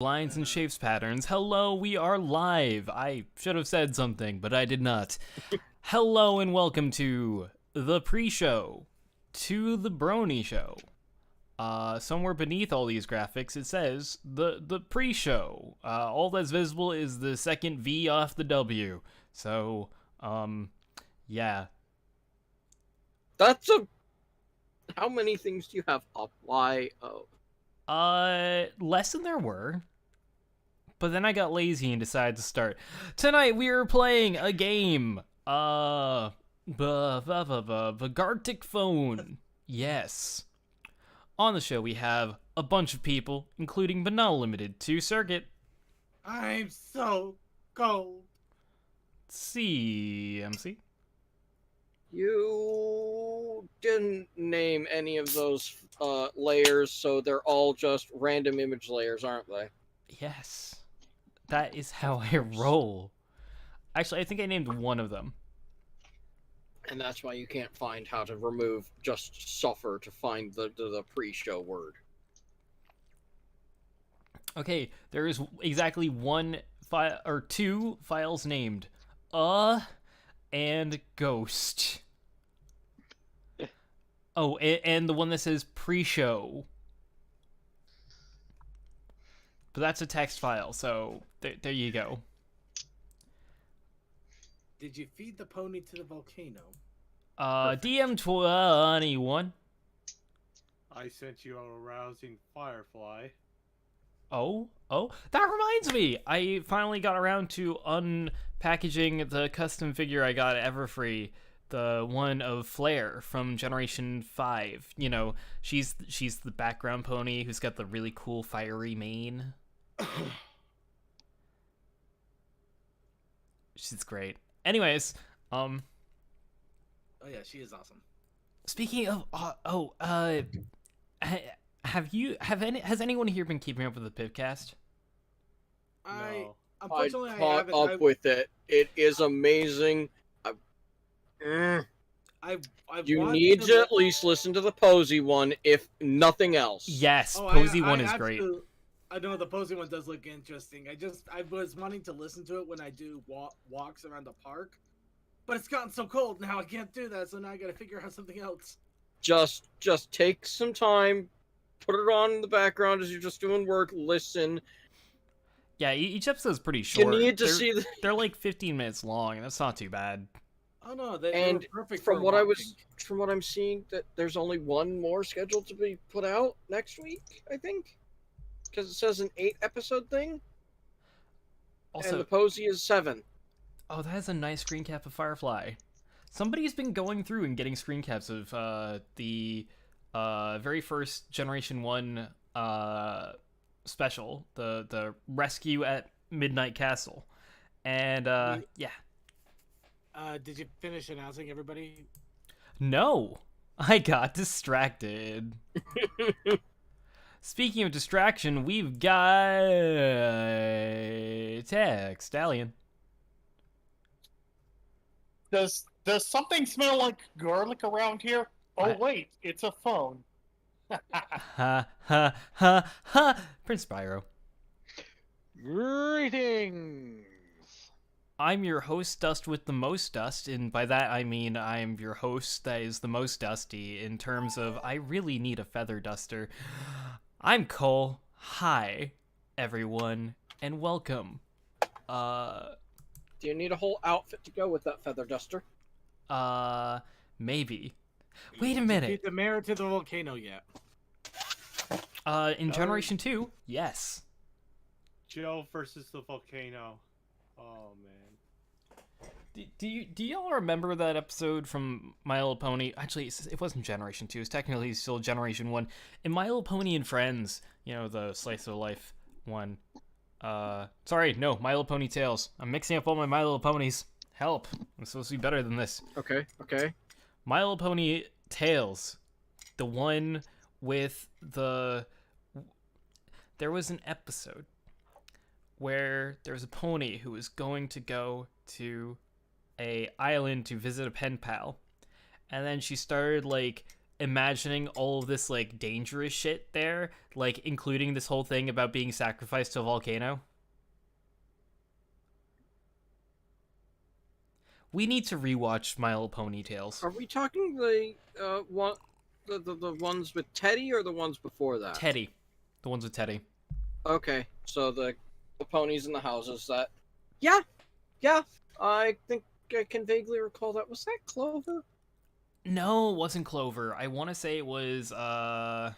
Lines and shapes patterns. Hello, we are live. I should have said something, but I did not. Hello and welcome to the pre-show, to the Brony Show. Somewhere beneath all these graphics, it says the pre-show. All that's visible is the second V off the W. So, yeah. That's a... How many things do you have up? Why? Oh. Less than there were. But then I got lazy and decided to start. Tonight we are playing a game. The Gartic phone. Yes. On the show we have a bunch of people, including but not limited to Circuit. I'm so cold. CMC. You didn't name any of those layers, so they're all just random image layers, aren't they? Yes. That is how I roll. Actually, I think I named one of them. And that's why you can't find how to remove just suffer to find the pre-show word. Okay, there is exactly one file or two files named and ghost. Oh, and the one that says pre-show. But that's a text file, so there you go. Did you feed the pony to the volcano? DM21. I sent you a rousing firefly. Oh, that reminds me. I finally got around to unpackaging the custom figure I got at Everfree. The one of Flare from Generation 5. You know, she's the background pony who's got the really cool fiery mane. She's great. Anyways, Oh yeah, she is awesome. speaking of has anyone here been keeping up with the Pipcast? No. Unfortunately, I I caught haven't. up with it. It is amazing. You want need to at least listen to the Posey one, if nothing else. Yes, Oh, Posey I one is have great. to- I know the Posey one does look interesting. I was wanting to listen to it when I do walks around the park, but it's gotten so cold now I can't do that. So now I got to figure out something else. Just take some time, put it on in the background as you're just doing work, listen. Yeah, each episode is pretty short. You need to they're, see the... They're like 15 minutes long, and that's not too bad. Oh no, they And were perfect from for what walking. from what I'm seeing, that there's only one more scheduled to be put out next week, I think, because it says an 8-episode thing. Also, And the Posey is 7. oh, that is a nice screen cap of Firefly. Somebody's been going through and getting screen caps of the very first Generation 1 special, the Rescue at Midnight Castle. And, yeah. Did you finish announcing everybody? No! I got distracted. Speaking of distraction, we've got Tech Stallion. Does something smell like garlic around here? Oh wait, it's a phone. Ha ha ha ha! Prince Spyro. Greetings! I'm your host, Dust with the most dust, and by that I mean I'm your host that is the most dusty in terms of I really need a feather duster. I'm Cole. Hi, everyone, and welcome. Do you need a whole outfit to go with that feather duster? Maybe. Wait a Did you minute. feed the mare to the volcano yet? In Generation 2, yes. Joe versus the volcano. Oh man. Do y'all remember that episode from My Little Pony? Actually, it wasn't Generation 2. It's technically still Generation 1. In My Little Pony and Friends, you know, the slice of life one. Sorry, no, My Little Pony Tales. I'm mixing up all my My Little Ponies. Help. I'm supposed to be better than this. Okay. My Little Pony Tales. The one with the... There was an episode where there was a pony who was going to go to a island to visit a pen pal, and then she started like imagining all of this like dangerous shit there, like including this whole thing about being sacrificed to a volcano. We need to rewatch My Little Pony Tales. Are we talking the the ones with Teddy or the ones before that? Teddy, the ones with Teddy. Okay, so the ponies in the houses. That. Yeah. I think I can vaguely recall that. Was that Clover? No, it wasn't Clover. I want to say it was oh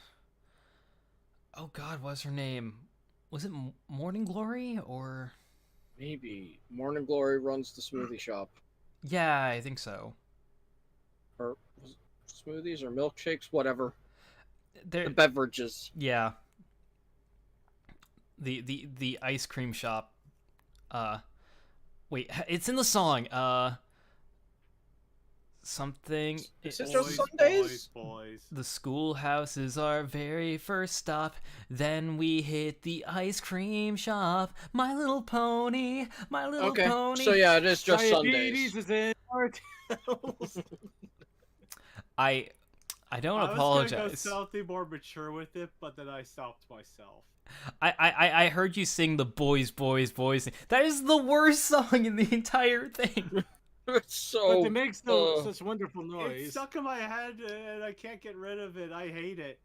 God, what's her name? Was it Morning Glory or? Maybe Morning Glory runs the smoothie shop, Yeah, I think so. or was it smoothies or milkshakes, whatever. There, The beverages. yeah. The ice cream shop. Wait, it's in the song. Something. Is it just Sundays? Boys. The schoolhouse is our very first stop. Then we hit the ice cream shop. My Little Pony, My Little Okay, Pony. so yeah, it is just Diabetes Sundays. is in our tails. I don't I was apologize. gonna go something more mature with it, but then I stopped myself. I heard you sing the boys. That is the worst song in the entire thing. It's so. But it makes such wonderful It's noise. stuck in my head and I can't get rid of it. I hate it.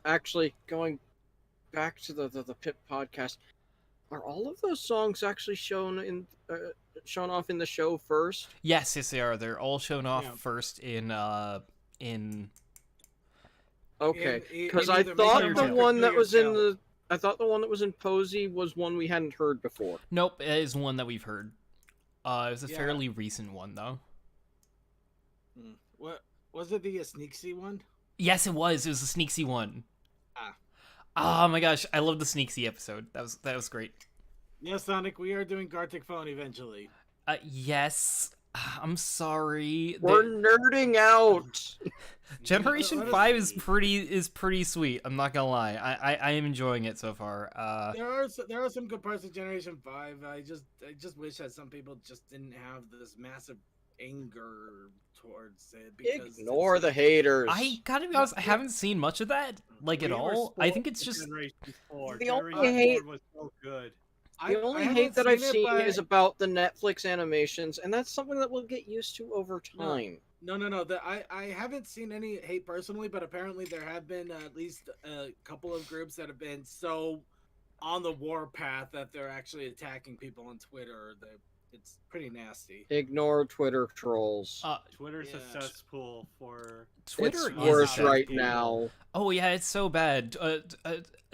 Actually, going back to the Pip podcast, are all of those songs actually shown off in the show first? Yes, they are. They're all shown off Yeah. first in Okay, In because I either thought Make the Your one Know that Your was in Tale. the I thought the one that was in Posey was one we hadn't heard before. Nope, it is one that we've heard. It was a Yeah. fairly recent one though. What was it? The Sneaksy one? Yes, it was. It was a Sneaksy one. Ah. Oh my gosh, I love the Sneaksy episode. That was great. Yes, Sonic. We are doing Gartic Phone eventually. Yes. I'm sorry. We're nerding out. Generation Honestly, 5 is pretty sweet. I'm not gonna lie. I am enjoying it so far. There are some good parts of Generation 5. I just wish that some people just didn't have this massive anger towards it. Because Ignore the it's- haters. I gotta be honest, I haven't seen much of that like at We were all. I think spoiled it's with just Generation 4. The Generation only hate- 4 was so good. The only hate that I've seen is about the Netflix animations, and that's something that we'll get used to over time. No. I haven't seen any hate personally, but apparently there have been at least a couple of groups that have been so on the war path that they're actually attacking people on Twitter. It's pretty nasty. Ignore Twitter trolls. Twitter's Yeah. a cesspool for. Twitter It's is worse bad. right now. Oh yeah, it's so bad.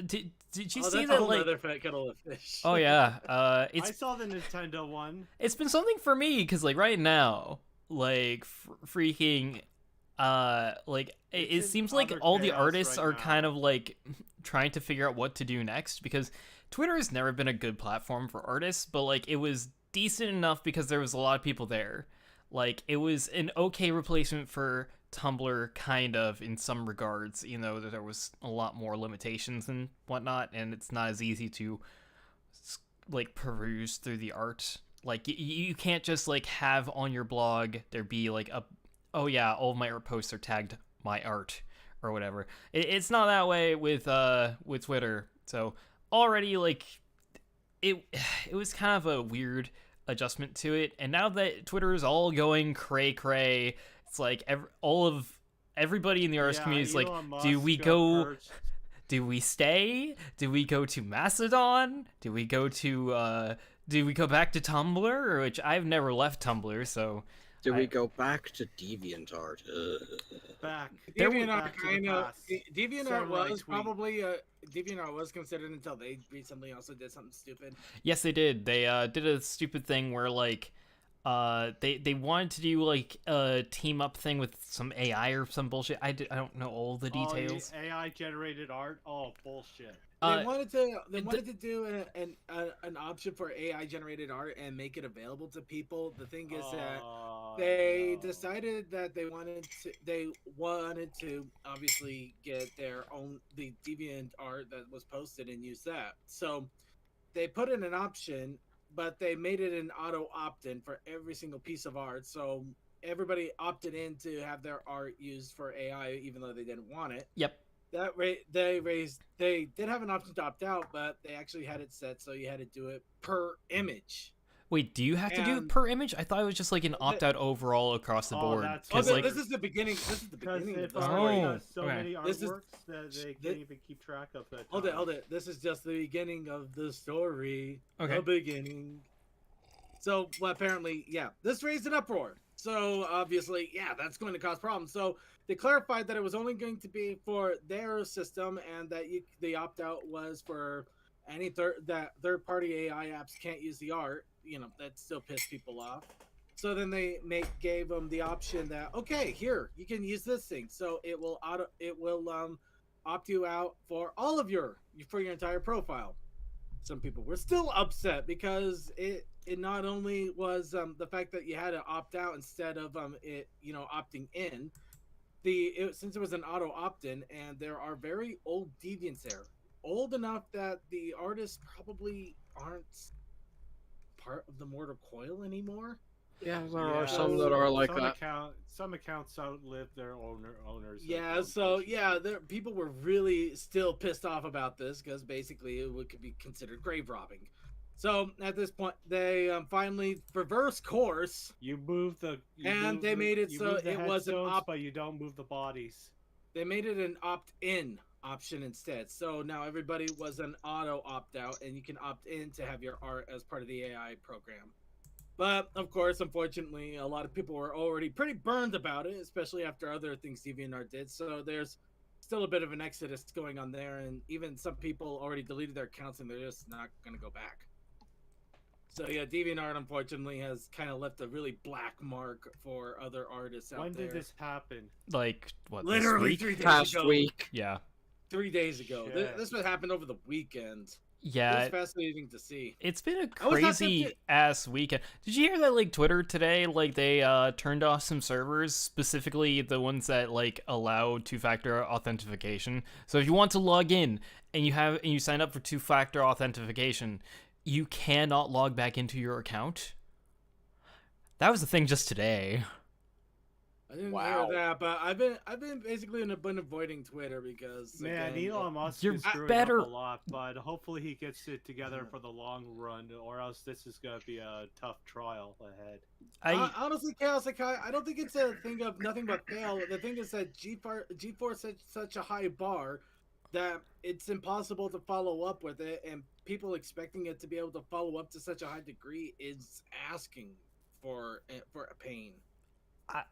Did you see that's that a whole like? other kettle of fish. Oh yeah, I it's saw the Nintendo one. it's been something for me because like right now, like freaking, like it It's in seems like utter all the chaos artists right are now. kind of like trying to figure out what to do next because Twitter has never been a good platform for artists, but like it was decent enough because there was a lot of people there. Like it was an okay replacement for Tumblr, kind of, in some regards. You know, there was a lot more limitations and whatnot, and it's not as easy to like peruse through the art. Like you can't just like have on your blog there be like a, oh yeah, all of my art posts are tagged my art or whatever. It's not that way with Twitter. So already like it was kind of a weird adjustment to it, and now that Twitter is all going cray, it's like everybody in the artist community is like, Elon do Musk we got go? purged. Do we stay? Do we go to Mastodon? Do we go back to Tumblr? Which I've never left Tumblr, so Do we go back to DeviantArt? Back. DeviantArt Back to the kind of past. DeviantArt Started my was tweet. probably DeviantArt was considered until they recently also did something stupid. yes, they did. They did a stupid thing where like they wanted to do like a team up thing with some AI or some bullshit. I don't know all the details. AI generated art. Oh bullshit. They wanted to do an option for AI generated art and make it available to people. The thing is that they decided that they wanted to obviously get their own the deviant art that was posted and use that. So they put in an option, but they made it an auto opt-in for every single pice of art. So everybody opted in to have their art used for AI, even though they didn't want it. Yep. They did have an option to opt out, but they actually had it set so you had to do it per image. Wait, do you have to do it And- per image? I thought it was just like an opt out overall across the Oh, board. that's- Oh, 'Cause, th- like, this is the beginning. This is the Because beginning of if the Oh, story. has so okay. many This is- artworks that they thi- can't even keep track of that. Hold it. This is just the beginning of the story. Okay. The beginning. So, well, apparently, yeah, this raised an uproar. So, obviously, yeah, that's going to cause problems. So, they clarified that it was only going to be for their system, and that the opt out was for any third party AI apps can't use the art. That still pissed people off. So then they gave them the option that, okay, here you can use this thing. So it will opt you out for all of your entire profile. Some people were still upset because it not only was the fact that you had to opt out instead of opting in. Since it was an auto opt-in, and there are very old deviants there, old enough that the artists probably aren't part of the mortal coil anymore. Yeah, there are some that are like that. Some accounts outlive their owners. Yeah, so yeah, people were really still pissed off about this because basically it could be considered grave robbing. So at this point, they finally reversed course. They made it so it was an but you don't move the bodies. They made it an opt-in option instead. So now everybody was an auto opt-out, and you can opt in to have your art as part of the AI program. But of course, unfortunately, a lot of people were already pretty burned about it, especially after other things DeviantArt did. So there's still a bit of an exodus going on there, and even some people already deleted their accounts and they're just not going to go back. So yeah, DeviantArt unfortunately has kind of left a really black mark for other artists out there. When did this happen? like what? Literally this week? 3 days Past ago. week. Yeah. 3 days ago. Shit. This what happened over the weekend. It Yeah. was fascinating to see. It's been a I was not crazy tempted- ass weekend. Did you hear that like Twitter today, like they turned off some servers, specifically the ones that like allow two-factor authentication. So if you want to log in and you sign up for two-factor authentication, you cannot log back into your account. That was the thing just today. I didn't Wow. hear that, but I've been basically been avoiding Twitter because Man, again, Elon Musk You're is screwing better- up a lot, but hopefully he gets it together for the long run, or else this is gonna be a tough trial ahead. honestly, Chaos Akai, I don't think it's a thing of nothing but fail. The thing is that G4 set such a high bar that it's impossible to follow up with it, and people expecting it to be able to follow up to such a high degree is asking for a pain.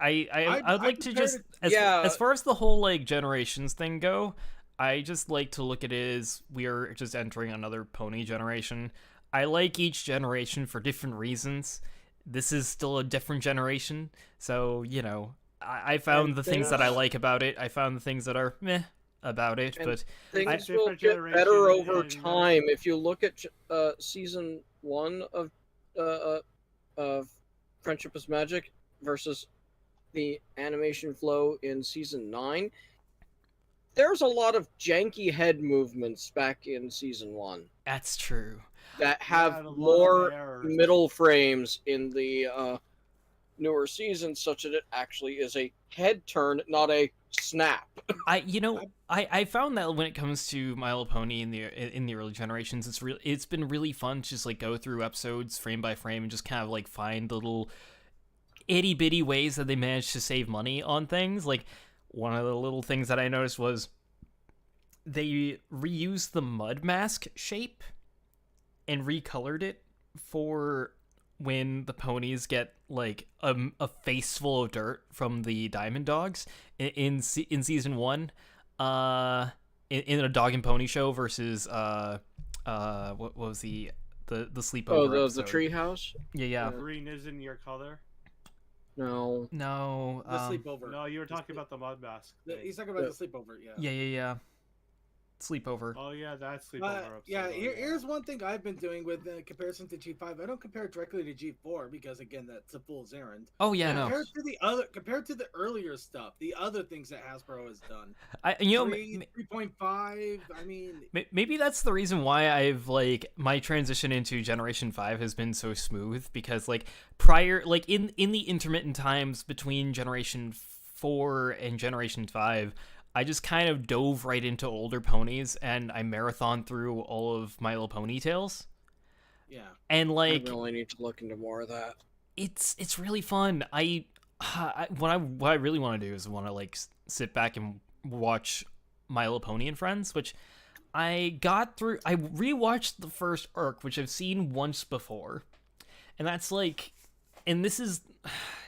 I'd like to just Yeah. as far as the whole like generations thing go, I just like to look at it as we are just entering another pony generation. I like each generation for different reasons. This is still a different generation, so I found And the things that I things- like about it. I found the things that are meh about it, And but Things Different will get generation better over and- time. If you look at season 1 of Friendship is Magic versus the animation flow in season 9, there's a lot of janky head movements back in season 1 that's true. that Yeah, have and a lot of more errors. middle frames in the newer seasons, such that it actually is a head turn, not a snap. I found that when it comes to My Little Pony in the early generations, it's been really fun to just like go through episodes frame by frame and just kind of like find the little itty bitty ways that they managed to save money on things. Like one of the little things that I noticed was they reused the mud mask shape and recolored it for when the ponies get like a face full of dirt from the diamond dogs in season 1 in a dog and pony show versus what was the sleepover Oh, the episode. treehouse? yeah Green isn't your color. No. The sleepover. No, you were talking about the mud mask. He's talking about the sleepover. Yeah. yeah sleepover. Oh yeah, that's sleepover episode. Yeah, Oh, here's one thing I've been doing with comparison to G5. I don't compare it directly to G4 because again, that's a fool's errand. Oh yeah, no. Compared to the earlier stuff, the other things that Hasbro has done. 3.5. I mean, maybe that's the reason why I've like my transition into Generation 5 has been so smooth, because like prior, like in the intermittent times between Generation 4 and Generation 5, I just kind of dove right into older ponies and I marathon through all of My Little Pony tales. Yeah. And like I really need to look into more of that. It's really fun. What I really want to do is want to like sit back and watch My Little Pony and Friends, which I rewatched the first arc, which I've seen once before. And that's like, and this is,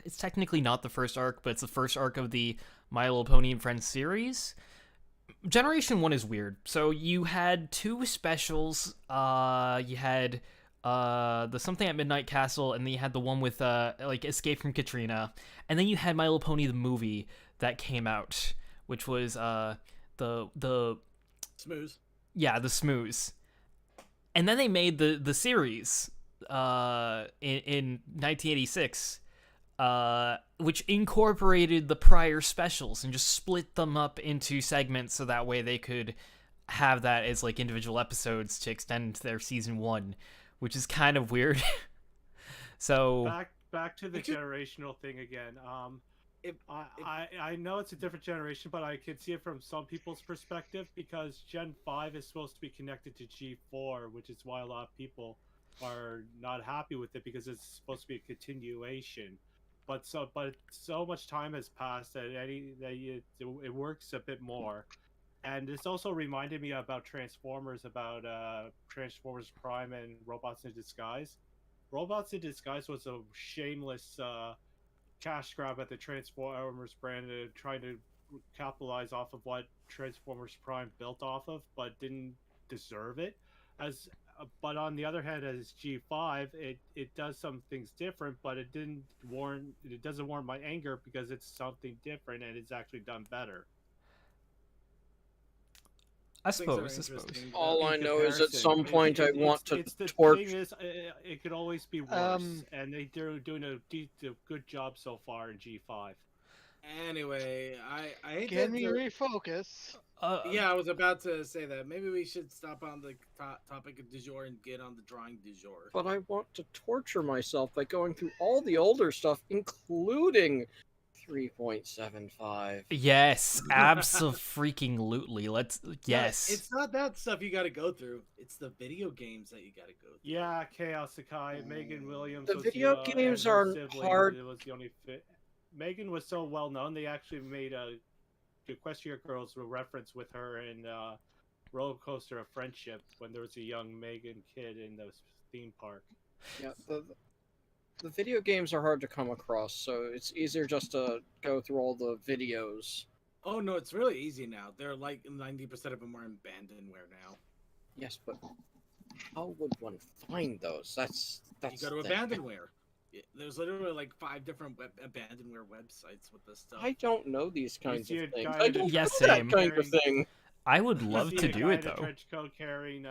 it's technically not the first arc, but it's the first arc of the My Little Pony and Friends series. Generation 1 is weird. So you had two specials. You had the Something at Midnight Castle, and then you had the one with like Escape from Katrina. And then you had My Little Pony the movie that came out, which was the Smooth. Yeah, the Smooze. And then they made the series in 1986, which incorporated the prior specials and just split them up into segments so that way they could have that as like individual episodes to extend their season 1, which is kind of weird. So back to the generational thing again. I know it's a different generation, but I can see it from some people's perspective, because Gen 5 is supposed to be connected to G4, which is why a lot of people are not happy with it, because it's supposed to be a continuation. But so much time has passed that it works a bit more. And this also reminded me about Transformers Prime and Robots in Disguise. Robots in Disguise was a shameless cash grab at the Transformers brand, trying to capitalize off of what Transformers Prime built off of, but didn't deserve it. But on the other hand, as G5, it does some things different, but it doesn't warrant my anger, because it's something different and it's actually done better. I suppose. All I know is at some point I want to torch. The thing is, it could always be worse, and they're doing a good job so far in G5. Anyway, I hate Can we refocus? Yeah, I was about to say that. Maybe we should stop on the topic of du jour and get on the drawing du jour. But I want to torture myself by going through all the older stuff, including 3.75. Yes, absolutely. Yes. It's not that stuff you got to go through. It's the video games that you got to go through. Yeah, Chaos Sakai, Megan Williams. The video games are hard. It was the only fit. Megan was so well known, they actually made a Equestrian Girls reference with her in Roller Coaster of Friendship, when there was a young Megan kid in the theme park. Yeah, the video games are hard to come across, so it's easier just to go through all the videos. Oh no, it's really easy now. They're like 90% of them are in abandonware now. Yes, but how would one find those? That's you go to abandonware. There's literally like 5 different abandonware websites with this stuff. I don't know these kinds of things. I don't Yeah, know same. that kind of thing. I would love to do it, In a though. trench coat carrying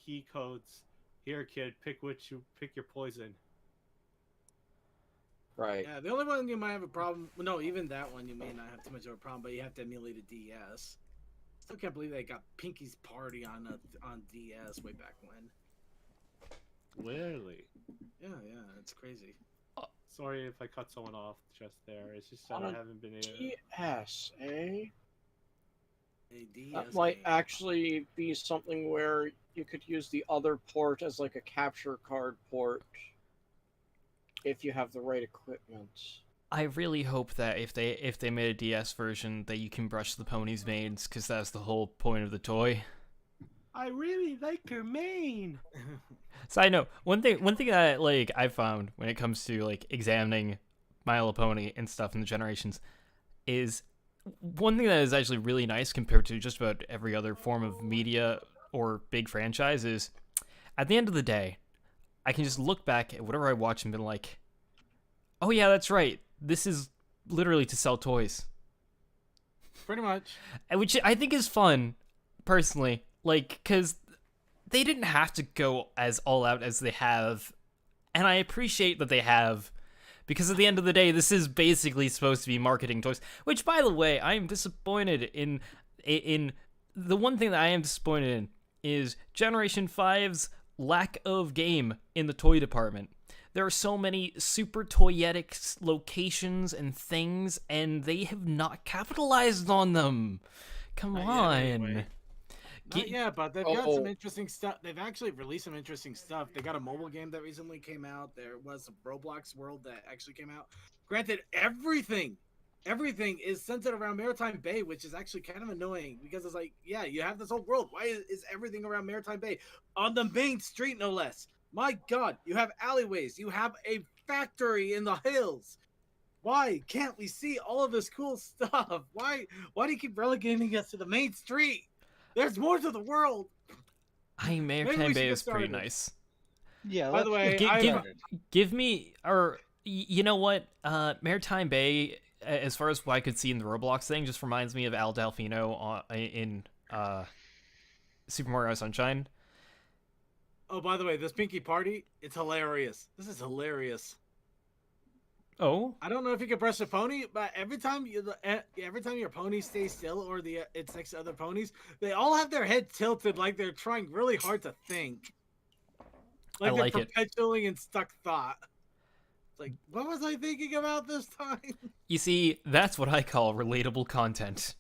key codes. Here, kid, pick your poison. Right. Yeah, the only one you might have a problem. Well, no, even that one you may not have too much of a problem, but you have to emulate a DS. Still can't believe they got Pinky's Party on DS way back when. Really? Yeah, it's crazy. Sorry if I cut someone off just there. It's just that I haven't been able. DS, eh? A DS That might game. actually be something where you could use the other port as like a capture card port if you have the right equipment. I really hope that if they made a DS version, that you can brush the pony's manes, because that's the whole point of the toy. I really like her mane. So I know one thing that like I found when it comes to like examining My Little Pony and stuff in the generations is one thing that is actually really nice compared to just about every other form of media or big franchise is at the end of the day, I can just look back at whatever I watch and be like, oh yeah, that's right. This is literally to sell toys. Pretty much. Which I think is fun, personally. Like, because they didn't have to go as all out as they have, and I appreciate that they have, because at the end of the day, this is basically supposed to be marketing toys. Which, by the way, I am disappointed in the one thing that I am disappointed in is Generation 5's lack of game in the toy department. There are so many super toyetic locations and things, and they have not capitalized on them. Come on. Anyway. Yeah, but they've got some interesting stuff. They've actually released some interesting stuff. They got a mobile game that recently came out. There was a Roblox World that actually came out. Granted, everything is centered around Maritime Bay, which is actually kind of annoying because it's like, yeah, you have this whole world. Why is everything around Maritime Bay on the main street, no less? My God, you have alleyways. You have a factory in the hills. Why can't we see all of this cool stuff? Why do you keep relegating us to the main street? There's more to the world. Maritime Bay is pretty nice. Yeah. By the way, give me, or you know what? Maritime Bay, as far as what I could see in the Roblox thing, just reminds me of Al Delfino in Super Mario Sunshine. Oh, by the way, this Pinky Party, it's hilarious. This is hilarious. Oh, I don't know if you can brush a pony, but every time your pony stays still or it's next to other ponies, they all have their head tilted like they're trying really hard to think. Like they're perpetually in stuck thought. It's like, what was I thinking about this time? You see, that's what I call relatable content.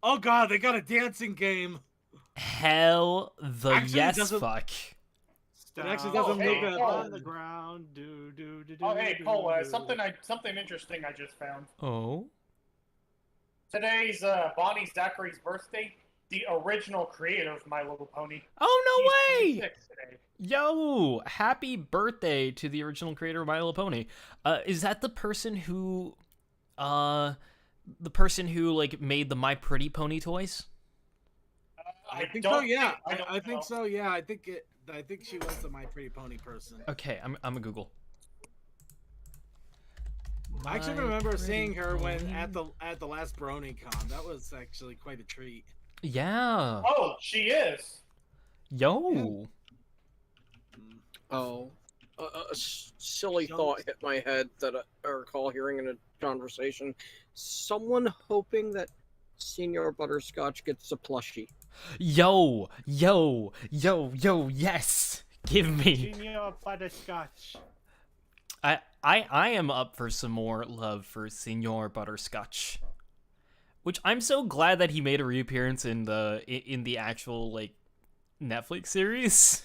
Oh God, they got a dancing game. Hell the Actually, yes fuck. It actually doesn't make it on the ground. Hey, Cole, something interesting I just found. Oh? Today's Bonnie Zachary's birthday. The original creator of My Little Pony. Oh, no He's way! 26 today. Yo, happy birthday to the original creator of My Little Pony. Is that the person who, like made the My Pretty Pony toys? I think so. Yeah, I think so. Yeah, I think she was the My Pretty Pony person. Okay, I'm a Google. I actually remember seeing her when at the last BronyCon. That was actually quite a treat. Yeah. Oh, she is. Yo. Oh, a silly thought hit my head that I recall hearing in a conversation. Someone hoping that Senior Butterscotch gets a plushie. Yo, yes. Give me. Senior Butterscotch. I am up for some more love for Senior Butterscotch. Which I'm so glad that he made a reappearance in the actual like Netflix series.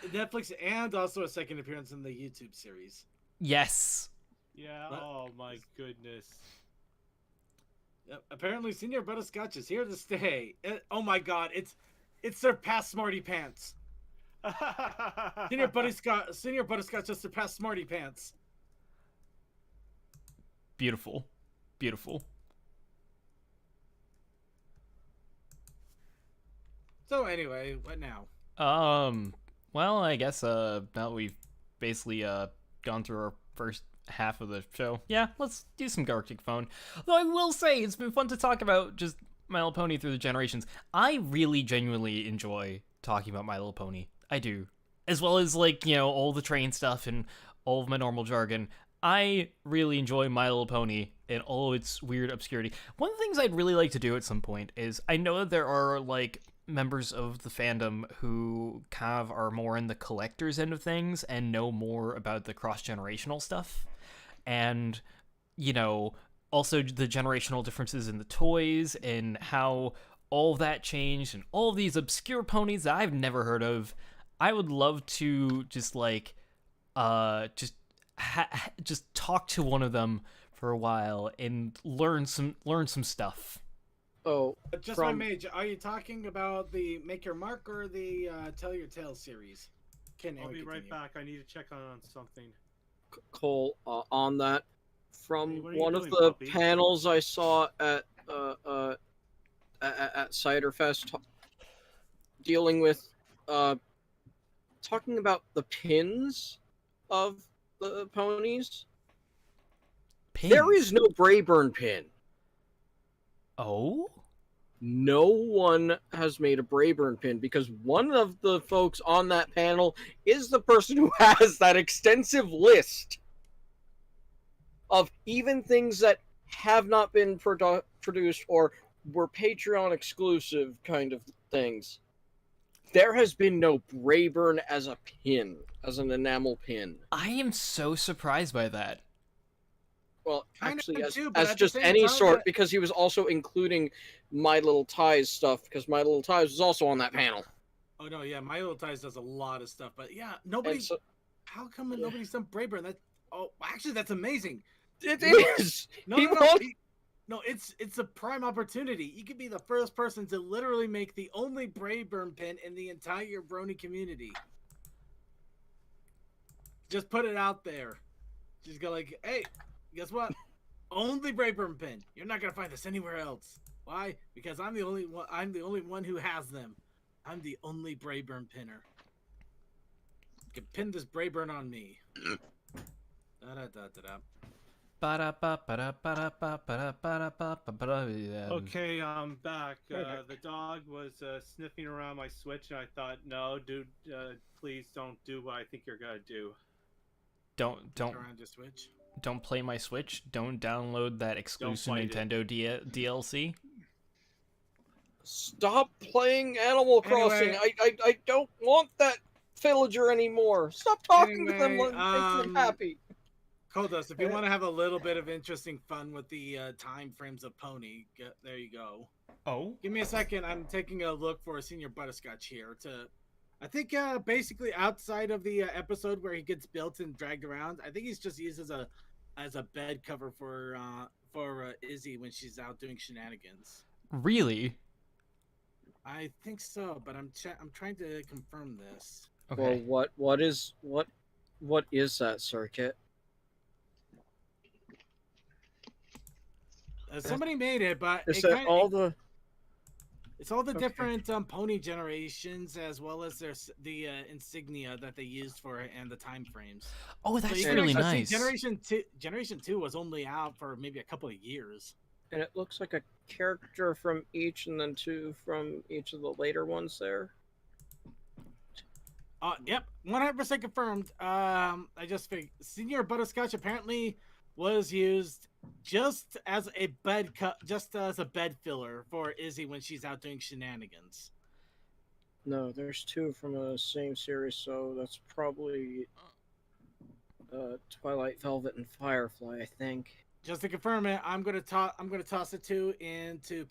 Netflix and also a second appearance in the YouTube series. Yes. Yeah. What? Oh my goodness. Yep. Apparently, Senior Butterscotch is here to stay. Oh my God! It's surpassed Smarty Pants. Senior Butterscotch has surpassed Smarty Pants. Beautiful. So anyway, what now? Well, I guess now that we've basically gone through our first half of the show, yeah, let's do some Gartic Phone. Though I will say it's been fun to talk about just My Little Pony through the generations. I really genuinely enjoy talking about My Little Pony. I do. As well as, like, you know, all the train stuff and all of my normal jargon. I really enjoy My Little Pony and all its weird obscurity. One of the things I'd really like to do at some point is, I know that there are, like, members of the fandom who kind of are more in the collector's end of things and know more about the cross-generational stuff. And, you know, also the generational differences in the toys and how all that changed and all of these obscure ponies that I've never heard of. I would love to just like just talk to one of them for a while and learn some stuff. Oh, Just my mage. Are you talking about the Make Your Mark or the Tell Your Tale series? I'll be right back. I need to check on something. Cole, on that, from Hey, what are you one of doing, the puppy? panels I saw at Cider Fest, dealing with talking about the pins of the ponies. Pins. There is no Brayburn pin. Oh? No one has made a Brayburn pin because one of the folks on that panel is the person who has that extensive list of even things that have not been produced or were Patreon exclusive kind of things. There has been no Brayburn as a pin, as an enamel pin. I am so surprised by that. Well, Kind of actually, too, but as at the just same any time, sort, that- because he was also including My Little Ties stuff, because My Little Ties was also on that panel. Oh no, yeah, My Little Ties does a lot of stuff, but yeah, nobody. And so, How come nobody's done Brayburn? That actually, that's amazing. it You- is. No, He no, no. won't- No, it's a prime opportunity. You could be the first person to literally make the only Brayburn pin in the entire Brony community. Just put it out there. Just go like, hey, guess what? Only Brayburn pin. You're not gonna find this anywhere else. Why? Because I'm the only one. I'm the only one who has them. I'm the only Brayburn pinner. You can pin this Brayburn on me. Da da da da da. Okay, I'm back. The dog was sniffing around my Switch, and I thought, no, dude, please don't do what I think you're gonna do. Don't Around your Switch. don't play my Switch. Don't download that exclusive fight it. Nintendo DLC. Stop playing Animal Crossing. Anyway. I don't want that villager anymore. Stop talking to them. Anyway, Make them happy. Kodos, if you want to have a little bit of interesting fun with the time frames of Pony, there you go. Oh? Give me a second. I'm taking a look for a senior butterscotch here. I think basically outside of the episode where he gets built and dragged around, I think he's just used as a bed cover for Izzy when she's out doing shenanigans. Really? I think so, but I'm trying to confirm this. Okay. Well, what is that circuit? Somebody made it, but Is that all the? It's all the Okay. different pony generations as well as the insignia that they used for it and the time frames. Oh, that's you can really actually see nice. Generation 2 was only out for maybe a couple of years. And it looks like a character from each, and then two from each of the later ones there. Yep, 100% confirmed. I just figured Senior Butterscotch apparently was used just as a bed filler for Izzy when she's out doing shenanigans. No, there's two from the same series, so that's probably Twilight Velvet and Firefly, I think. Just to confirm it, I'm gonna toss the two into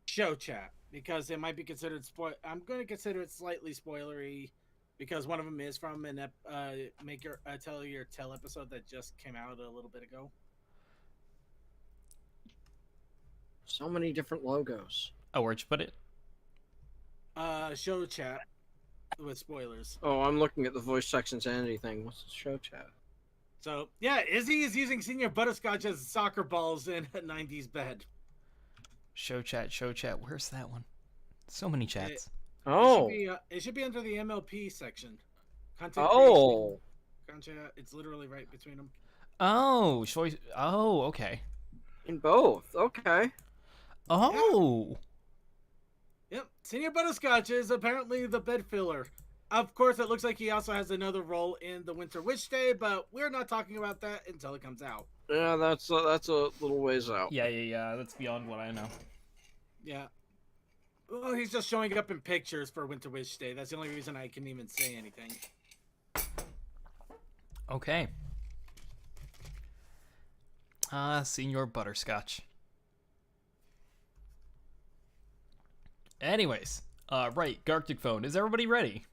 show chat because it might be considered I'm gonna consider it slightly spoilery because one of them is from an Tell Your Tale episode that just came out a little bit ago. So many different logos. Oh, where'd you put it? Show chat with spoilers. Oh, I'm looking at the voice text insanity thing. What's the show chat? So yeah, Izzy is using Senior Butterscotch as soccer balls in a 90s bed. Show chat. Where's that one? So many chats. Oh. It should be under the MLP section. Content Oh. creation. Content, it's literally right between them. Oh, choice. Oh, okay. In both. Okay. Oh. Yep, Senior Butterscotch is apparently the bed filler. Of course, it looks like he also has another role in the Winter Witch Day, but we're not talking about that until it comes out. Yeah, that's a little ways out. Yeah. That's beyond what I know. Yeah. Well, he's just showing up in pictures for Winter Witch Day. That's the only reason I can even say anything. Okay. Senior Butterscotch. Anyways, right, Gartic phone. Is everybody ready?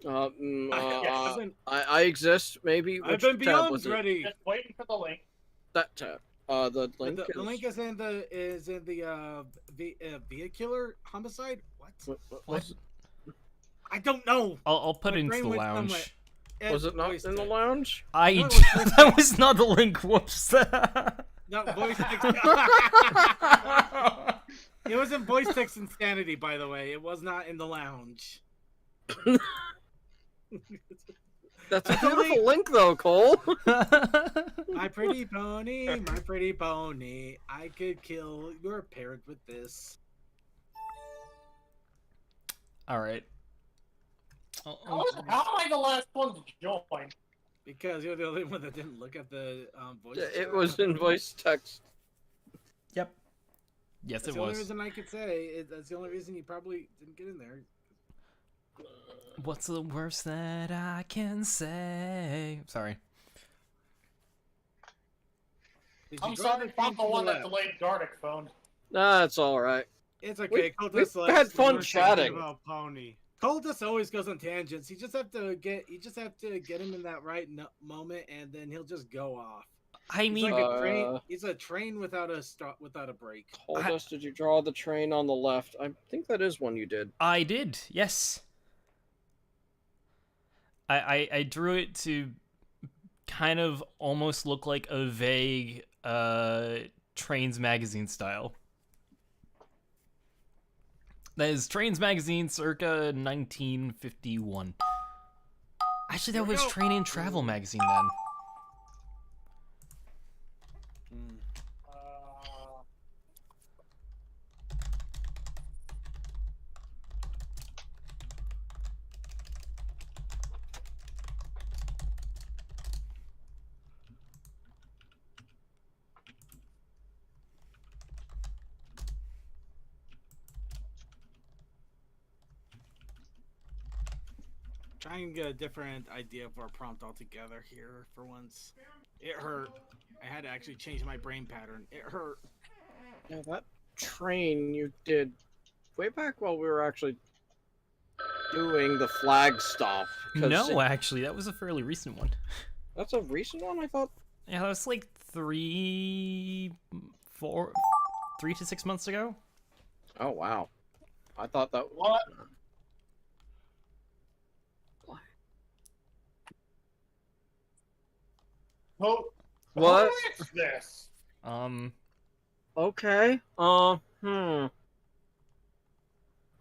I exist. Maybe. I've Which been tab beyond was it? ready. Just waiting for the link. That tab. The link. The link is in the vehicular homicide. What? What was I don't know. I'll put My it into brain the went somewhere. lounge. was it not Voice in the text. lounge? No, it was voice That was not the link. Whoops. No, voice text. It was in voice text insanity, by the way. It was not in the lounge. That's a beautiful link, though, Cole. My pretty pony, I could kill your parent with this. All right. How am I the last one to join? Because you're the only one that didn't look at the voice. It was in voice text. Yep. Yes, That's it the only was. reason I could say. That's the only reason you probably didn't get in there. What's the worst that I can say? Sorry. I'm sorry, I'm the one that delayed Gartic phone. That's all right. It's okay. We had fun chatting. About pony. Coldest always goes on tangents. You just have to get him in that right moment, and then he'll just go off. I He's mean, like a train. He's a train without a break. Coldest, did you draw the train on the left? I think that is one you did. I did. Yes. I drew it to kind of almost look like a vague Trains magazine style. That is Trains magazine circa 1951. Actually, that was Train and Travel magazine then. Trying to get a different idea of our prompt altogether here for once. It hurt. I had to actually change my brain pattern. It hurt. Yeah, that train you did way back while we were actually doing the flag stop. No, actually, that was a fairly recent one. That's a recent one, I thought? Yeah, that was like 3 to 6 months ago. Oh, wow. I thought that... What? What? Who is this? Okay. Alright.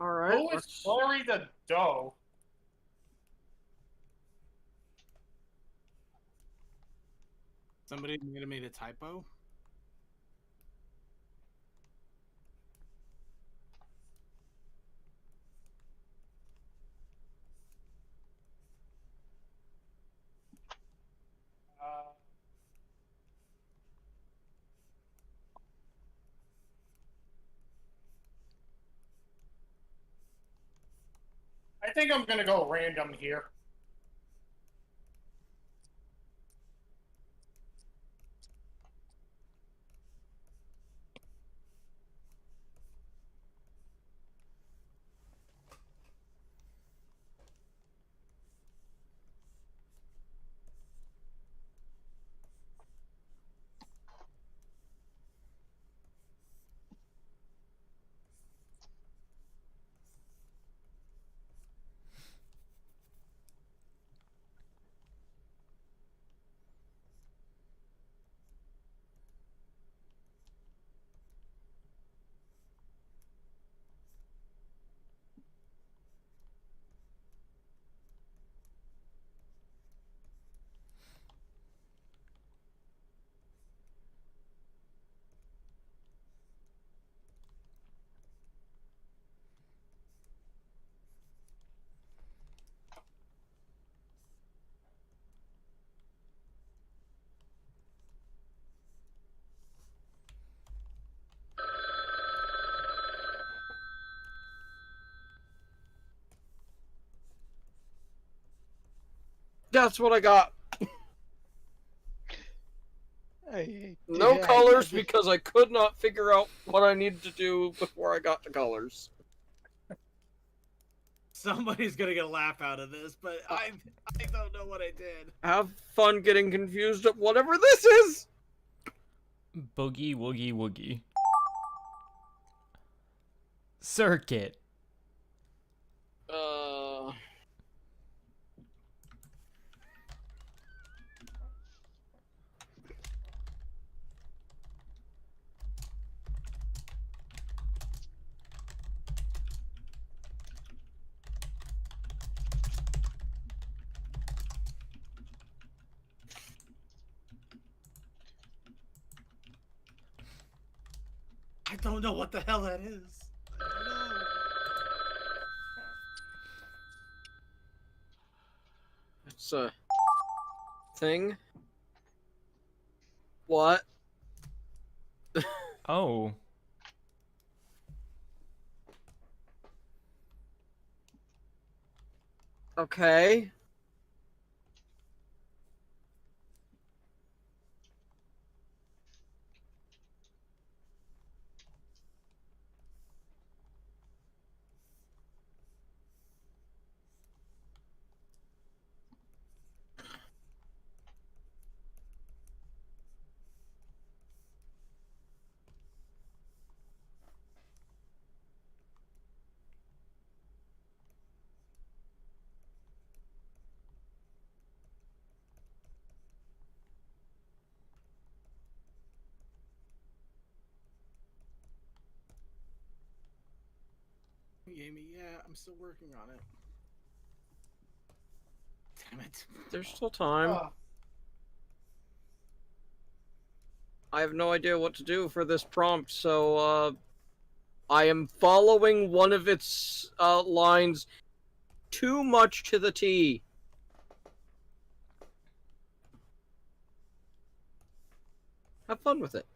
Who is Flurry the Doe? Somebody might have made a typo. I think I'm gonna go random here. That's what I got. I No did- colors because I could not figure out what I needed to do before I got the colors. Somebody's gonna get a laugh out of this, but I don't know what I did. Have fun getting confused at whatever this is! Boogie woogie woogie. Circuit. I don't know what the hell that is. I don't know. It's a thing. What? Oh. Okay. Amy, yeah, I'm still working on it. Damn it. There's still time. Oh, I have no idea what to do for this prompt, so I am following one of its lines too much to the T. Have fun with it.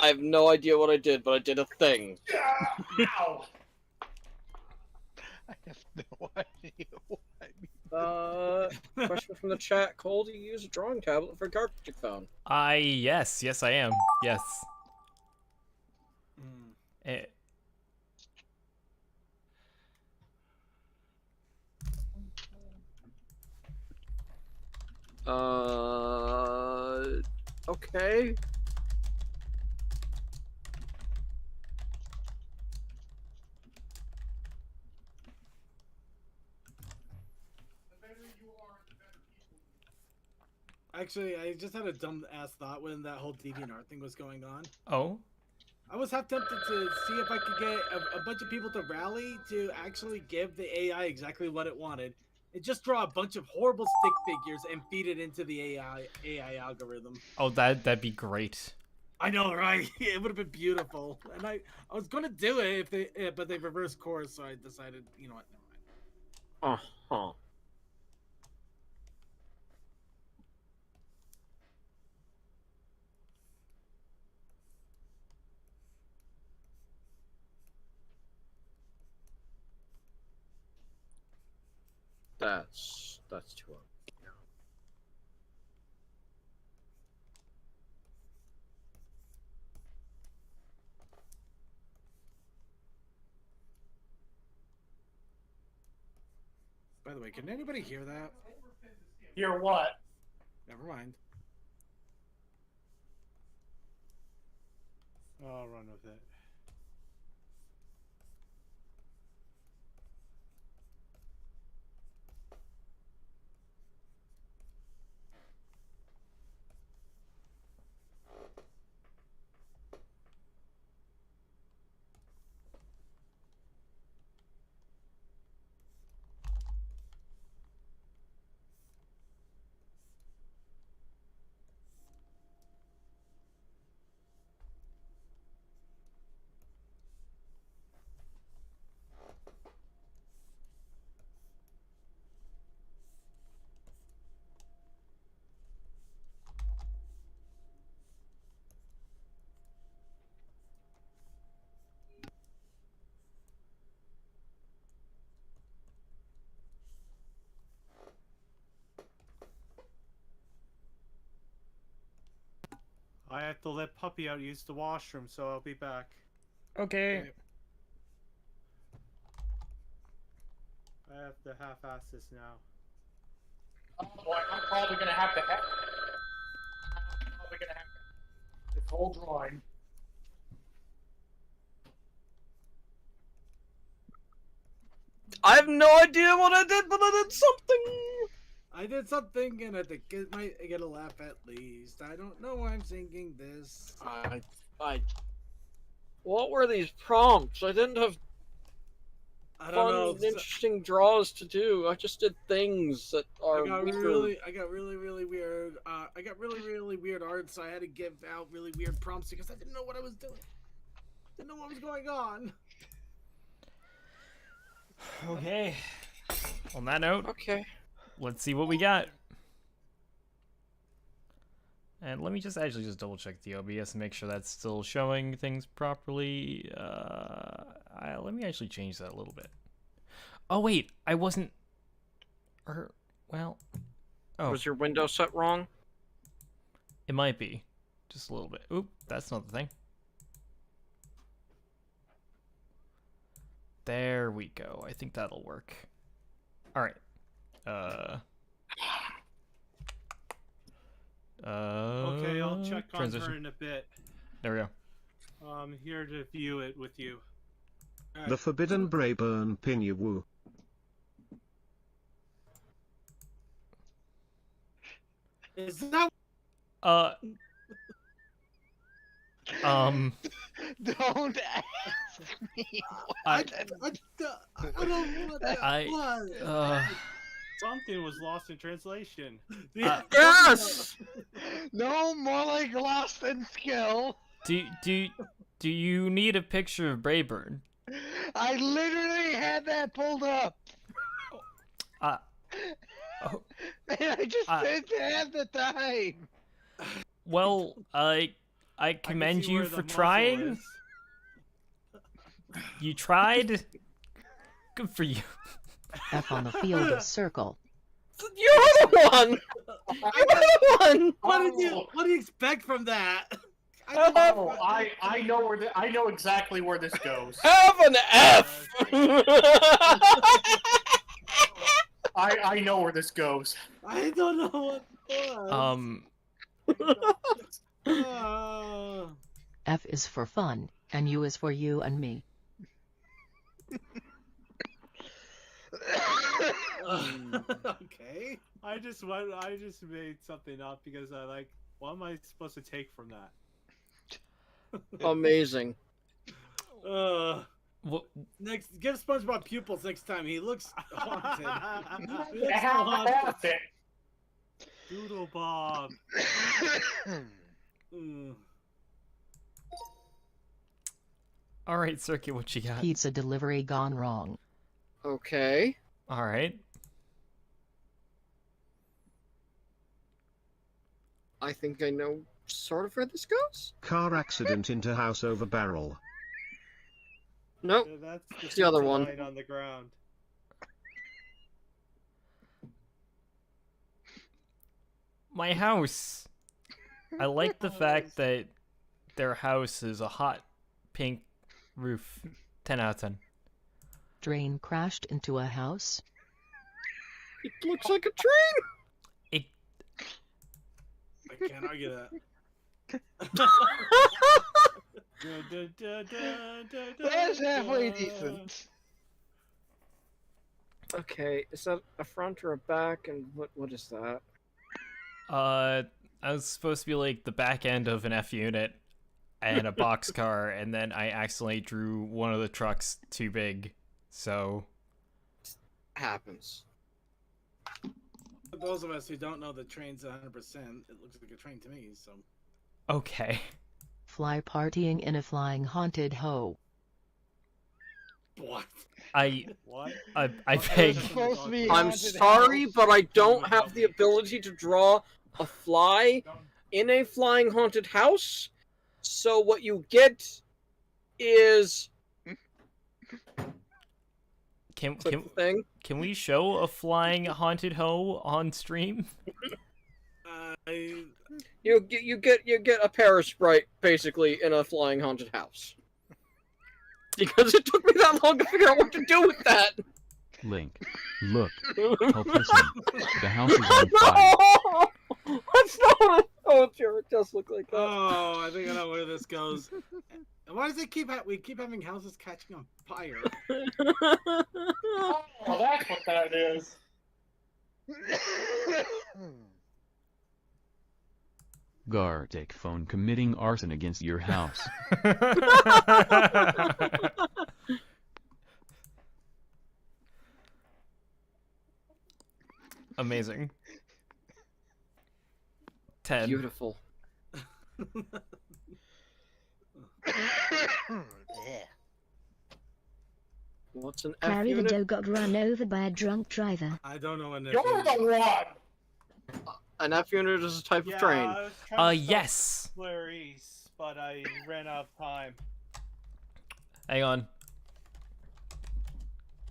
I have no idea what I did, but I did a thing. ow! I have no idea what I mean. Question from the chat. Cole, do you use a drawing tablet for Gartic phone? Yes, I am. Yes. Eh, Okay. Actually, I just had a dumb ass thought when that whole DeviantArt thing was going on. oh. I was half tempted to see if I could get a bunch of people to rally to actually give the AI exactly what it wanted, and just draw a bunch of horrible stick figures and feed it into the AI algorithm. Oh, that'd be great. I know, right? It would have been beautiful, and I was gonna do it if but they reversed course, so I decided, you know what, never mind. Uh-huh. That's too long. By the way, can anybody hear that? Hear what? Never mind. I'll run with it. to let Puppy out use the washroom, so I'll be back. Okay. I have to half-ass this now. Oh boy, I'm probably gonna have to this whole drawing. I have no idea what I did, but I did something. I did something, and I think it might get a laugh at least. I don't know why I'm singing this. What were these prompts? I didn't have I don't fun, know. interesting draws to do. I just did things that are I got weird. really weird. I got really weird art, so I had to give out really weird prompts because I didn't know what I was doing. Didn't know what was going on. Okay. On that note, Okay. let's see what we got. And let me just double check the OBS and make sure that's still showing things properly. Let me actually change that a little bit. Oh wait, I wasn't. Well. Oh. Was your window set wrong? It might be, just a little bit. Oop, that's not the thing. There we go. I think that'll work. All right. Okay, I'll check on transition. her in a bit. There we go. I'm here to view it with you. Right. The Forbidden Brayburn Pinyu. Is that? Don't ask me. I don't know what. Something was lost in translation. Yes! No, more like lost in skill. Do you need a picture of Brayburn? I literally had that pulled up. Oh, And I just didn't have the time. well, I commend see you where for the muzzle trying. is. You tried. Good for you. F on the field of circle. You're the one! You're the one! What do you expect from that? Oh, I know exactly where this goes. Have an F! I know where this goes. I don't know what it was. F is for fun, and U is for you and me. Okay. I just made something up because I like. What am I supposed to take from that? Amazing. What? Next, give SpongeBob pupils next time. He looks haunted. He looks Half haunted. it. Doodle Bob. All right, Circuit, what you got? Pizza delivery gone wrong. Okay. All right. I think I know sort of where this goes. Car accident into house over barrel. Nope. That's It's the other pizza one. lying on the ground. My house. I like the fact that their house is a hot pink roof. 10 out of 10. Drain crashed into a house. It looks like a train! I can't argue that. That's halfway decent. Okay, is that a front or a back? And what is that? I was supposed to be like the back end of an F unit and a boxcar, and then I accidentally drew one of the trucks too big. So Happens. For those of us who don't know the train's 100%, it looks like a train to me. So. okay. Fly partying in a flying haunted hoe. What? What? I It's beg. supposed to be I'm haunted sorry, house. but I don't have the ability to draw a fly in a flying haunted house. So what you get is Can the thing. we show a flying haunted hoe on stream? You get a parasprite basically in a flying haunted house. Because it took me that long to figure out what to do with that. Link. Look. Help listen. The house is on fire. No! That's not what I thought. It does look like that. Oh, I think I know where this goes. Why does it we keep having houses catching on fire? Oh, that's what that is. Gartic phone committing arson against your house. Amazing. 10. Beautiful. What's an F Harry the unit? doe got run over by a drunk driver. I don't know when this You're the one! An F unit is a type of train. I was trying to stop Yes. Clarice, but I ran out of time. Hang on.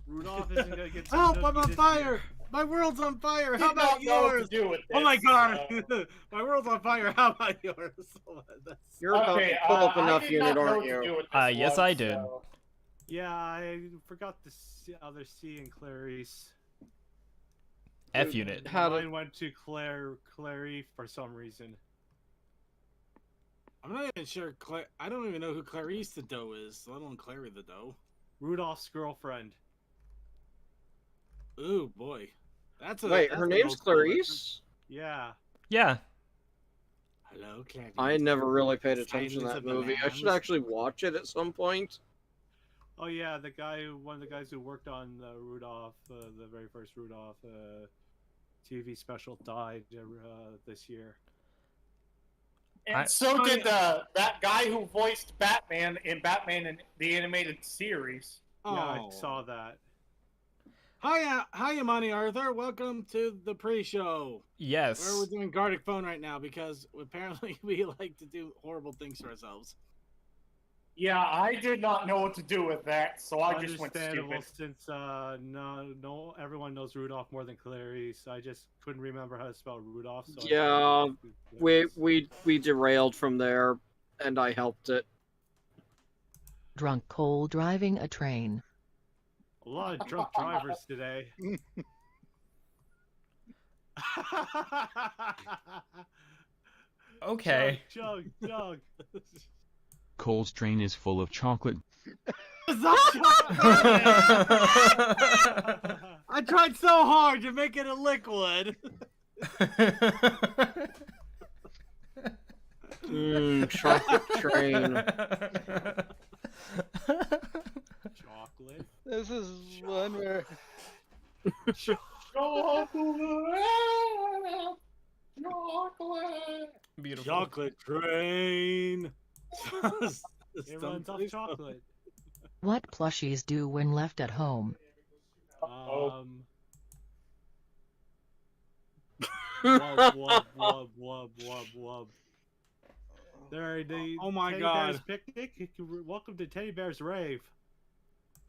Rudolph isn't gonna get some Help! nookie I'm on this fire! year. My world's on fire! Did How about not know what to yours? do with Oh my this, god! so- My world's on fire! How about yours? You're about to pull up an F unit, aren't you? Yes, I did. So. Yeah, I forgot the other C in Clarice. F unit. How Mine did... went to Clary for some reason. I'm not even sure. I don't even know who Clarice the doe is, let alone Clary the doe. Rudolph's girlfriend. Ooh boy, that's a. Wait, that's her an name's old school Clarice? Yeah. Yeah. reference. Hello, Clarice. I never really paid attention to Silence that of the movie. I should Lambs. actually watch it at some point. Oh yeah, one of the guys who worked on Rudolph, the very first Rudolph TV special, died this year. And so did that guy who voiced Batman in Batman and the animated series. Oh. Yeah, I saw that. Hi, Imani Arthur. Welcome to the pre-show. Yes. Where we're doing Gartic Phone right now because apparently we like to do horrible things to ourselves. Yeah, I did not know what to do with that, so I just went Understandable, stupid. since no everyone knows Rudolph more than Clarice. I just couldn't remember how to spell Rudolph. So Yeah, we derailed from there, and I helped it. Drunk Cole driving a train. A lot of drunk drivers today. Okay. Chug. Cole's train is full of chocolate. I tried so hard to make it a liquid. Chocolate train. Chocolate. This is one where Chocolate! Beautiful. Chocolate train. It runs off chocolate. What plushies do when left at home? Uh-oh. Wub. Oh my Teddy God. Bear's picnic. Welcome to Teddy Bear's rave.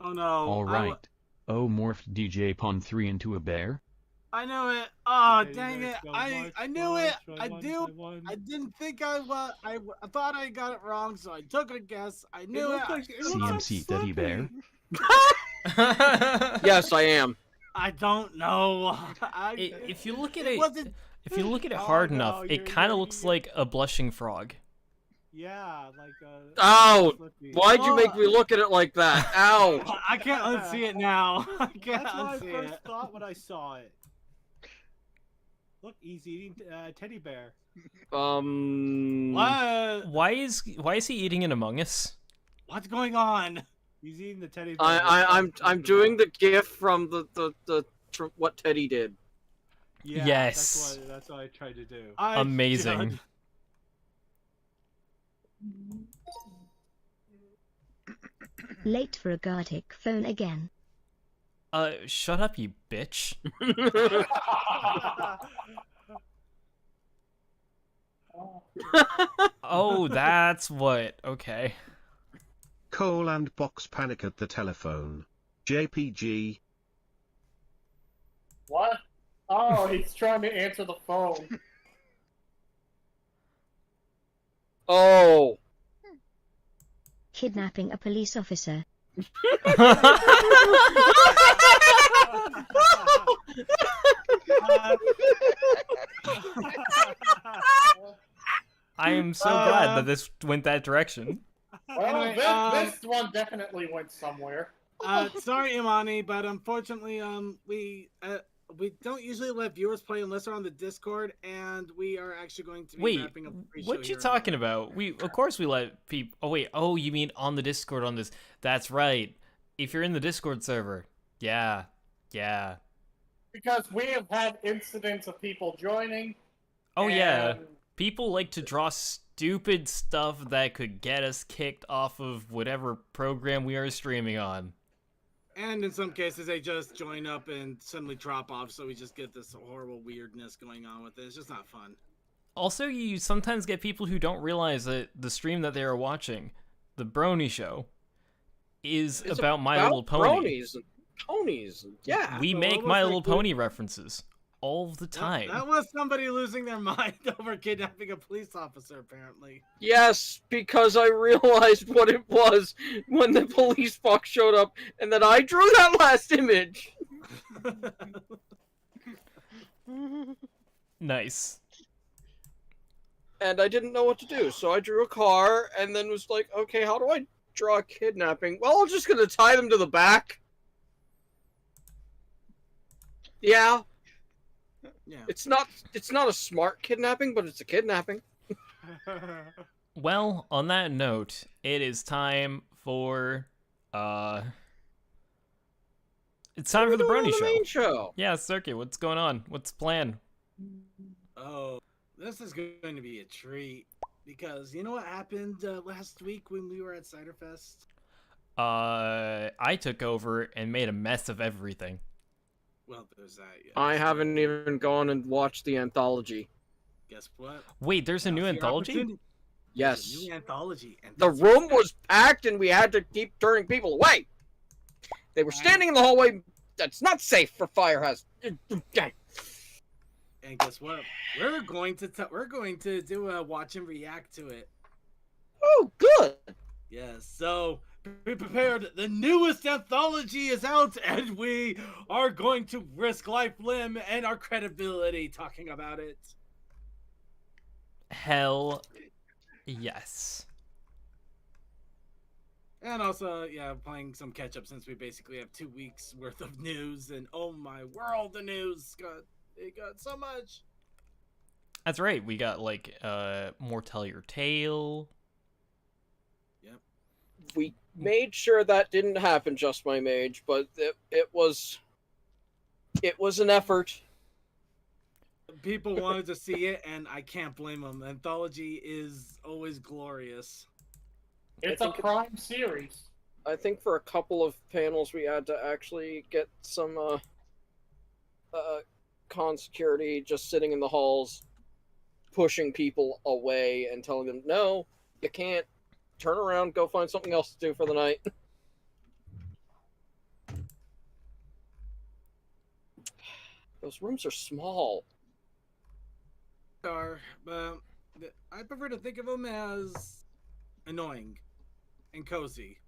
Oh no. All right. Oh, morphed DJ Pon 3 into a bear? I knew it. Oh, Teddy dang Bear's it. go I march, knew it. march, I one do. by one. I didn't think I was. I thought I got it wrong, so I took a guess. I knew it. looked like- it looked like CMC Teddy Bear? Yes, I am. I don't know. If you look at it it, wasn't. if you look at it Oh, hard no, enough, it you're- kind of you're- looks like a blushing frog. Yeah, like Ow! Slippy. Why'd you make me look at it like that? Ow! I can't unsee it now. I can't That's what I unsee first it. thought when I saw it. Look, he's eating teddy bear. What? Why is he eating an Among Us? What's going on? He's eating the teddy bear. I'm doing the gif from from what Teddy did. Yeah, Yes. That's what I tried to do. Amazing. Late for a Gartic phone again. Shut up, you bitch. Oh, that's what. Okay. Cole and Box panic at the telephone. JPG. What? Oh, he's trying to answer the phone. Oh. Kidnapping a police officer. I am so glad that this went that direction. Well, Anyway, this one definitely went somewhere. Sorry, Imani, but unfortunately, we don't usually let viewers play unless they're on the Discord, and we are actually going to be Wait, wrapping up the pre-show what you here. talking about? Of course we let people. Oh wait, oh you mean on the Discord on this? That's right. If you're in the Discord server, yeah. Because we have had incidents of people joining. Oh yeah, and people like to draw stupid stuff that could get us kicked off of whatever program we are streaming on. And in some cases, they just join up and suddenly drop off, so we just get this horrible weirdness going on with it. It's just not fun. Also, you sometimes get people who don't realize that the stream that they are watching, the Brony Show, is It's about My Little Pony. Bronies and ponies. Yeah. We So make almost My like Little Pony references all the time. That was somebody losing their mind over kidnapping a police officer, apparently. Yes, because I realized what it was when the police box showed up, and then I drew that last image. Nice. And I didn't know what to do, so I drew a car, and then was like, okay, how do I draw kidnapping? Well, I'm just gonna tie them to the back. Yeah. Yeah. It's not a smart kidnapping, but it's a kidnapping. Well, on that note, it is time for it's time for the Brony The Show. main show. Yeah, Circuit, what's going on? What's the plan? Oh, this is going to be a treat. Because you know what happened last week when we were at Ciderfest? I took over and made a mess of everything. Well, there's that. Yeah. I haven't even gone and watched the anthology. Guess what? Wait, there's a new Now's your anthology? opportunity. Yes. There's a new anthology. And The that's room was packed and we had to keep turning people away. They were standing in the hallway. That's not safe for fire hazard. And guess what? We're going to do a watch and react to it. Oh, good. Yes. So be prepared. The newest anthology is out, and we are going to risk life, limb, and our credibility talking about it. Hell yes. And also, yeah, playing some catch up since we basically have 2 weeks worth of news, and oh my world, the news got so much. That's right. We got like more Tell Your Tale. Yep. We made sure that didn't happen, Just My Mage, but it was an effort. People wanted to see it, and I can't blame them. Anthology is always glorious. It's a prime series. I think for a couple of panels we had to actually get some con security just sitting in the halls, pushing people away and telling them, no, you can't. Turn around, go find something else to do for the night. Those rooms are small. But I prefer to think of them as annoying and cozy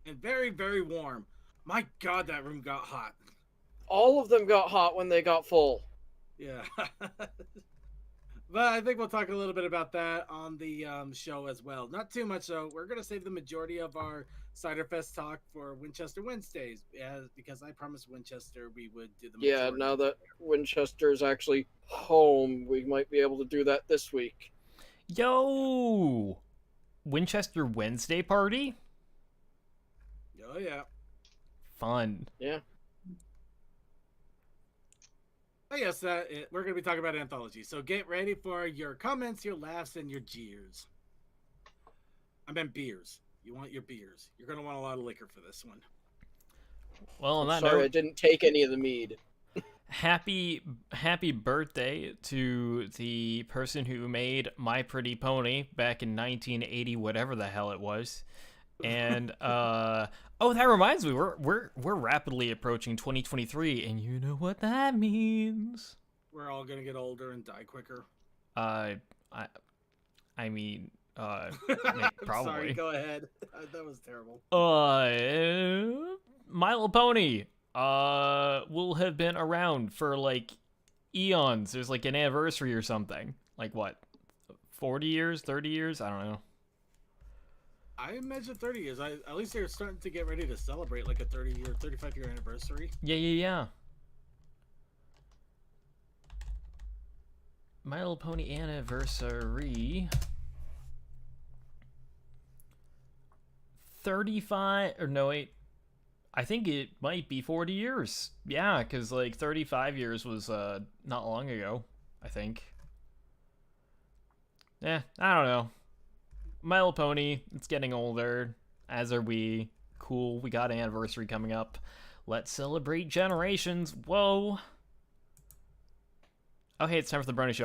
and very, very warm. My God, that room got hot. All of them got hot when they got full. Yeah. But I think we'll talk a little bit about that on the show as well. Not too much, though. We're going to save the majority of our Ciderfest talk for Winchester Wednesdays, because I promised Winchester we would do the majority. Yeah, now that Winchester's actually home, we might be able to do that this week. Yo! Winchester Wednesday party? Oh, yeah. Fun. Yeah. I guess we're going to be talking about anthology. So get ready for your comments, your laughs, and your jeers. I meant beers. You want your beers. You're going to want a lot of liquor for this one. Well, on that Sorry, I note, didn't take any of the mead. happy birthday to the person who made My Pretty Pony back in 1980, whatever the hell it was. And oh, that reminds me, we're rapidly approaching 2023, and you know what that means. We're all gonna get older and die quicker. I mean, I'm Probably. sorry, go ahead. That was terrible. My Little Pony will have been around for like eons. There's like an anniversary or something. Like what? 40 years, 30 years? I don't know. I imagine 30 years. At least they're starting to get ready to celebrate like a 30-year, 35-year anniversary. Yeah. My Little Pony anniversary. 35 or no wait. I think it might be 40 years. Yeah, because like 35 years was not long ago, I think. I don't know. My Little Pony, it's getting older, as are we. Cool, we got an anniversary coming up. Let's celebrate generations. Whoa. Okay, it's time for the Brony Show.